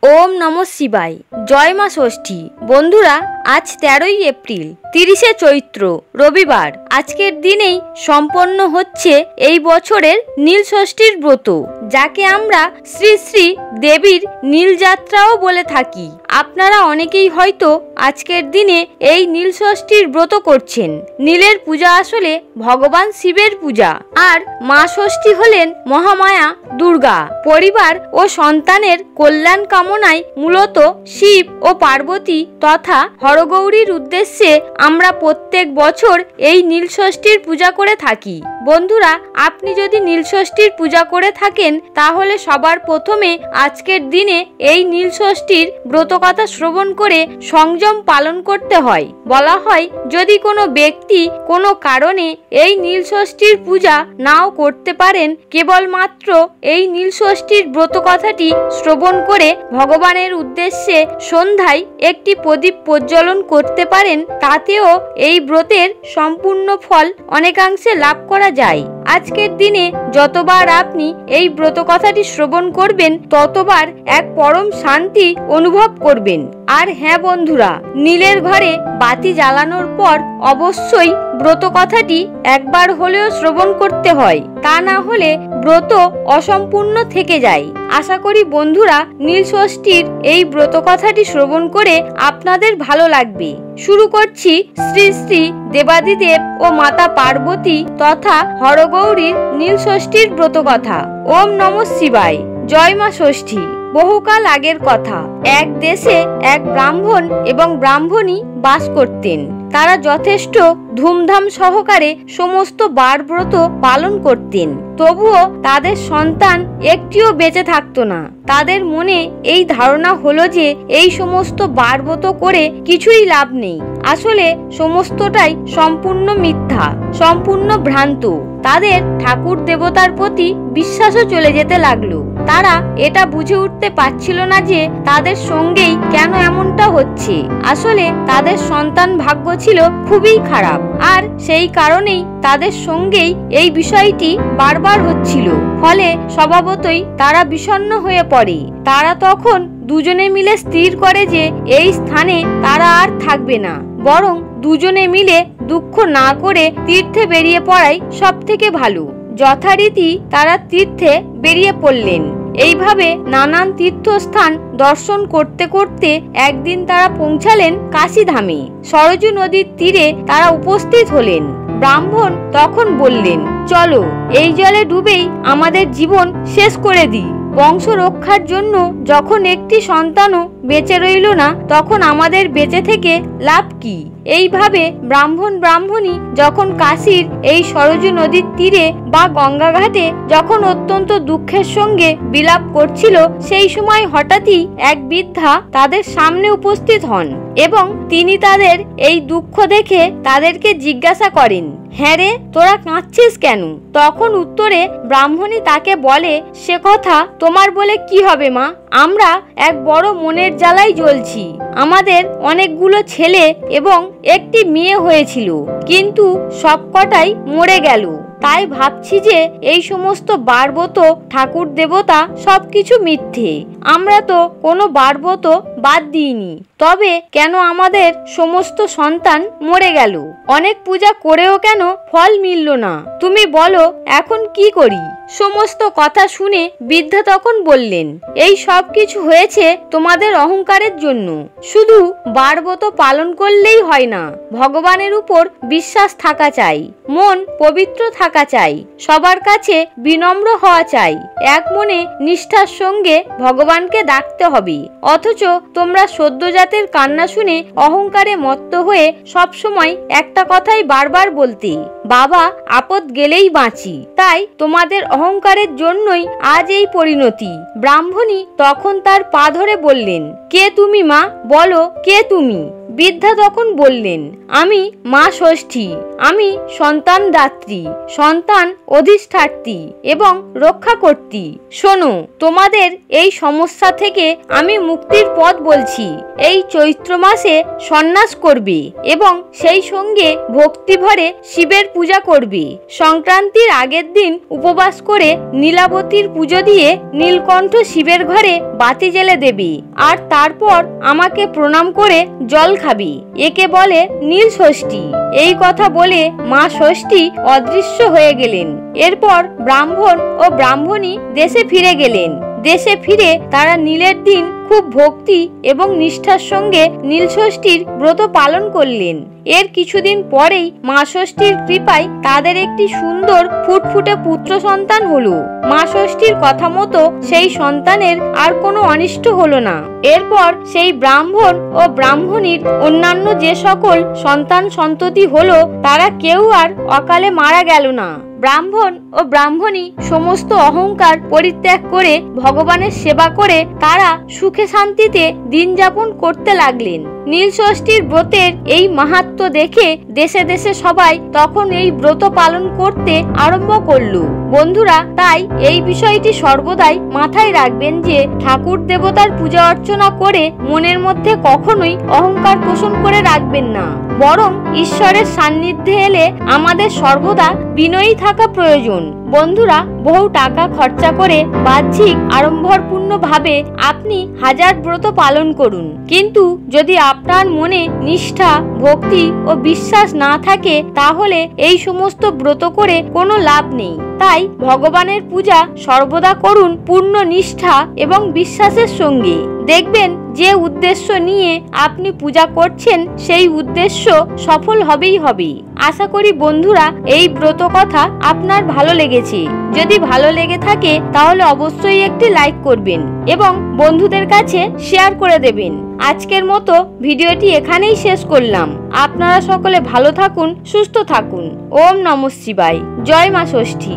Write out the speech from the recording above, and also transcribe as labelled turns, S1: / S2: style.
S1: ওম নমঃ শিবায়। জয় মা ষষ্ঠী। বন্ধুরা, আজ 13ই এপ্রিল, 30শে চৈত্র, রবিবার। আজকের দিনেই সম্পন্ন হচ্ছে এই বছরের নীল ষষ্ঠীর ব্রত, যাকে আমরা শ্রী শ্রী দেবীর নীলযাত্রাও বলে থাকি। আপনারা অনেকেই হয়তো আজকের দিনে এই নীল ষষ্ঠীর ব্রত করছেন। নীলের পূজা আসলে ভগবান শিবের পূজা, আর মা ষষ্ঠী হলেন মহামায়া দুর্গা। পরিবার ও সন্তানের কল্যাণ কামনায় মূলত শিব ও পার্বতী তথা হরগৌরীর উদ্দেশ্যে আমরা প্রত্যেক বছর এই নীল ষষ্ঠীর পূজা করে থাকি। বন্ধুরা, আপনি যদি নীল ষষ্ঠীর পূজা করে থাকেন, তাহলে সবার প্রথমে আজকের দিনে এই নীল ষষ্ঠীর ব্রতকথা শ্রবণ করে সংযম পালন করতে হয়। বলা হয়, যদি কোনো ব্যক্তি কোনো কারণে এই নীল ষষ্ঠীর পূজা নাও করতে পারেন, কেবলমাত্র এই নীল ষষ্ঠীর ব্রতকথাটি শ্রবণ করে ভগবানের উদ্দেশ্যে সন্ধ্যায় একটি প্রদীপ প্রজ্বলন করতে পারেন, তাতেও এই ব্রতের সম্পূর্ণ ফল অনেকাংশে লাভ করা যায়। আজকের দিনে যতবার আপনি এই ব্রতকথাটি শ্রবণ করবেন, ততবার এক পরম শান্তি অনুভব করবেন। আর হ্যাঁ বন্ধুরা, নীলের ঘরে বাতি জ্বালানোর পর অবশ্যই ব্রতকথাটি একবার হলেও শ্রবণ করতে হয়, তা না হলে ব্রত অসম্পূর্ণ থেকে যায়। আশা করি বন্ধুরা, নীল ষষ্ঠীর এই ব্রতকথাটি শ্রবণ করে আপনাদের ভালো লাগবে। শুরু করছি শ্রী শ্রী দেবাদিদেব ও মাতা পার্বতী তথা হরগৌরীর নীল ষষ্ঠীর ব্রতকথা। ওম নমঃ শিবায়। জয় মা ষষ্ঠী। বহুকাল আগের কথা, এক দেশে এক ব্রাহ্মণ এবং ব্রাহ্মণী বাস করতেন। তারা যথেষ্ট ধুমধাম সহকারে সমস্ত বার ব্রত পালন করতেন, তবুও তাদের সন্তান একটিও বেঁচে থাকতো না। তাদের মনে এই ধারণা হলো যে এই সমস্ত বার ব্রত করে কিছুই লাভ নেই। আসলে সমস্তটাই সম্পূর্ণ মিথ্যা, সম্পূর্ণ ভ্রান্ত। তাদের ঠাকুর দেবতার প্রতি বিশ্বাসও চলে যেতে লাগলো। তারা এটা বুঝে উঠতে পারছিল না যে তাদের সঙ্গেই কেন এমনটা হচ্ছে। আসলে তাদের সন্তান ভাগ্য ছিল খুবই খারাপ, আর সেই কারণেই তাদের সঙ্গেই এই বিষয়টি বারবার হচ্ছিল। ফলে স্বভাবতই তারা বিষণ্ণ হয়ে পড়ে। তারা তখন দুজনে মিলে স্থির করে যে এই স্থানে তারা আর থাকবে না, বরং দুজনে মিলে দুঃখ না করে তীর্থে বেরিয়ে পড়াই সব থেকে ভালো। যথারীতি তারা তীর্থে বেরিয়ে পড়লেন। এইভাবে নানান তীর্থস্থান দর্শন করতে করতে একদিন তারা পৌঁছালেন কাশীধামে। সরজু নদীর তীরে তারা উপস্থিত হলেন। ব্রাহ্মণ তখন বললেন, চলো এই জলে ডুবেই আমাদের জীবন শেষ করে দিই। বংশ রক্ষার জন্য যখন একটি সন্তানও বেঁচে রইল না, তখন আমাদের বেঁচে থেকে লাভ কি? এইভাবে ব্রাহ্মণ ব্রাহ্মণী যখন কাশীর এই সরজু নদীর তীরে বা গঙ্গা ঘাটে যখন অত্যন্ত দুঃখের সঙ্গে বিলাপ করছিল, সেই সময় হঠাৎই এক বৃদ্ধা তাদের সামনে উপস্থিত হন এবং তিনি তাদের এই দুঃখ দেখে তাদেরকে জিজ্ঞাসা করেন, হ্যাঁ রে, তোরা কাঁদছিস কেন? তখন উত্তরে ব্রাহ্মণী তাকে বলে, সে কথা তোমার বলে কি হবে মা, আমরা এক বড় মনের জ্বালায় জ্বলছি। আমাদের অনেকগুলো ছেলে এবং একটি মেয়ে হয়েছিল, কিন্তু সবকটাই মরে গেল। তাই ভাবছি যে এই সমস্ত বারব্রত ঠাকুর দেবতা সবকিছু মিথ্যে। আমরা তো কোনো বারব্রত বাদ দিইনি, তবে কেন আমাদের সমস্ত সন্তান মরে গেল? অনেক পূজা করেও কেন ফল মিলল না? তুমি বলো এখন কি করি? সমস্ত কথা শুনে বৃদ্ধা তখন বললেন, এই সব কিছু হয়েছে তোমাদের অহংকারের জন্য। শুধু বারব্রত পালন করলেই হয় না, ভগবানের উপর বিশ্বাস থাকা চাই, মন পবিত্র থাকা চাই, সবার কাছে বিনম্র হওয়া চাই, এক মনে নিষ্ঠার সঙ্গে ভগবানকে ডাকতে হবে। অথচ তোমরা সদ্যজাতের কান্না শুনে অহংকারে মত্ত হয়ে সবসময় একটা কথাই বারবার বলতে, বাবা আপদ গেলেই বাঁচি। তাই তোমাদের অহংকারের জন্যই আজ এই পরিণতি। ব্রাহ্মণী তখন তার পা ধরে বললেন, কে তুমি মা, বলো কে তুমি? বৃদ্ধা তখন বললেন, আমি মা ষষ্ঠী, আমি সন্তান দাত্রী, সন্তান অধিষ্ঠাত্রী এবং রক্ষাকর্ত্রী। শোনো, তোমাদের এই সমস্যা থেকে আমি মুক্তির পথ বলছি। এই চৈত্র মাসে সন্ন্যাস করবে এবং সেই সঙ্গে ভক্তিভরে শিবের পূজা করবে। সংক্রান্তির আগের দিন উপবাস করে নীলাবতীর পুজো দিয়ে নীলকণ্ঠ শিবের ঘরে বাতি জ্বেলে দেবে আর তারপর আমাকে প্রণাম করে জল খাবে। একে বলে নীল ষষ্ঠী। এই কথা বলে মা ষষ্ঠী অদৃশ্য হয়ে গেলেন। এরপর ব্রাহ্মণ ও ব্রাহ্মণী দেশে ফিরে গেলেন। দেশে ফিরে তারা নীলের দিন খুব ভক্তি এবং নিষ্ঠার সঙ্গে নীলষষ্ঠীর ব্রত পালন করলেন। এর কিছুদিন পরেই মা ষষ্ঠীর কৃপায় তাদের একটি সুন্দর ফুটফুটে পুত্র সন্তান হলো। মা ষষ্ঠীর কথা মতো সেই সন্তানের আর কোনো অনিষ্ট হলো না। এরপর সেই ব্রাহ্মণ ও ব্রাহ্মণীর অন্যান্য যে সকল সন্তান সন্ততি হলো তারা কেউ আর অকালে মারা গেল না। ব্রাহ্মণ ও ব্রাহ্মণী সমস্ত অহংকার পরিত্যাগ করে ভগবানের সেবা করে তারা সুখে শান্তিতে দিন যাপন করতে লাগলেন। নীলষষ্ঠীর ব্রতের এই মাহাত্ম্য দেখে দেশে দেশে সবাই তখন এই ব্রত পালন করতে আরম্ভ করলো। বন্ধুরা, তাই এই বিষয়টি সর্বদাই মাথায় রাখবেন যে ঠাকুর দেবতার পূজা অর্চনা করে মনের মধ্যে কখনোই অহংকার পোষণ করে রাখবেন না, বরং ঈশ্বরের সান্নিধ্যে এলে আমাদের সর্বদা বিনয়ী থাকা প্রয়োজন। বন্ধুরা, বহু টাকা খরচা করে বাহ্যিক আড়ম্বরপূর্ণ ভাবে আপনি হাজার ব্রত পালন করুন, কিন্তু যদি আপনার মনে নিষ্ঠা, ভক্তি ও বিশ্বাস না থাকে তাহলে এই সমস্ত ব্রত করে কোনো লাভ নেই। তাই ভগবানের পূজা সর্বদা করুন পূর্ণ নিষ্ঠা এবং বিশ্বাসের সঙ্গে। দেখবেন যে উদ্দেশ্য নিয়ে আপনি পূজা করছেন সেই উদ্দেশ্য সফল হবেই হবে। আশা করি বন্ধুরা এই ব্রত কথা আপনার ভালো লেগেছে। যদি ভালো লেগে থাকে তাহলে অবশ্যই একটি লাইক করবেন এবং বন্ধুদের কাছে শেয়ার করে দেবেন। আজকের মতো ভিডিওটি এখানেই শেষ করলাম। আপনারা সকলে ভালো থাকুন, সুস্থ থাকুন। ওম নমঃ শিবায়। জয় মা ষষ্ঠী।